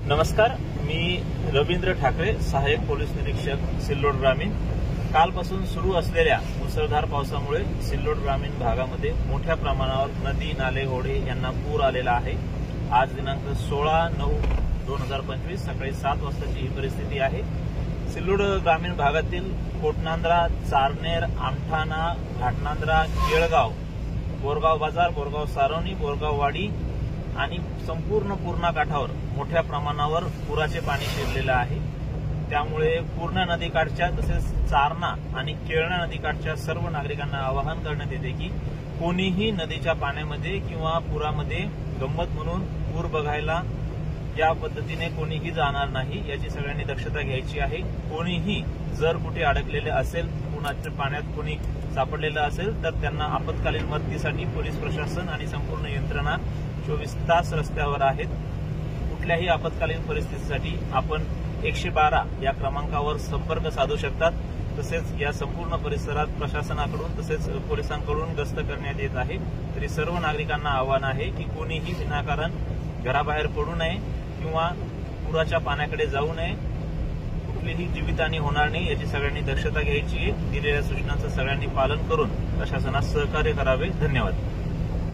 नमस्कार, मी रवींद्र ठाकरे, सहाय्यक पोलीस निरीक्षक, सिल्लोड ग्रामीण। कालपासून सुरू असलेल्या मुसळधार पावसामुळे सिल्लोड ग्रामीण भागामध्ये मोठ्या प्रमाणावर नदी, नाले, ओढे यांना पूर आलेला आहे। आज दिनांक 16/9/2025 सकाळी 7 वाजताची ही परिस्थिती आहे। सिल्लोड ग्रामीण भागातील कोटनांद्रा, चारनेर, आमठाणा, घाटनांद्रा, केळगाव, बोरगाव बाजार, बोरगाव सारवणी, बोरगाव वाडी आणि संपूर्ण पूर्णा काठावर मोठ्या प्रमाणावर पुराचे पाणी शिरलेलं आहे। त्यामुळे पूर्णा नदीकाठच्या तसेच चारणा आणि केळणा नदीकाठच्या सर्व नागरिकांना आवाहन करण्यात येते की कोणीही नदीच्या पाण्यामध्ये किंवा पुरामध्ये गंमत म्हणून पूर बघायला या पद्धतीने कोणीही जाणार नाही, याची सगळ्यांनी दक्षता घ्यायची आहे। कोणीही जर कुठे अडकलेले असेल, पुराच्या पाण्यात कोणी सापडलेलं असेल तर त्यांना आपत्कालीन मदतीसाठी पोलीस प्रशासन आणि संपूर्ण यंत्रणा 24 तास रस्त्यावर आहेत। कुठल्याही आपत्कालीन परिस्थितीसाठी आपण 112 या क्रमांकावर संपर्क साधू शकतात। तसेच या संपूर्ण परिसरात प्रशासनाकडून तसेच पोलिसांकडून गस्त करण्यात येत आहे। तरी सर्व नागरिकांना आवाहन आहे की कोणीही विनाकारण घराबाहेर पडू नये किंवा पुराच्या पाण्याकडे जाऊ नये। कुठलीही जीवितहानी होणार नाही याची सगळ्यांनी दक्षता घ्यायची आहे। दिलेल्या सूचनांचं सगळ्यांनी पालन करून प्रशासनास सहकार्य करावे। धन्यवाद।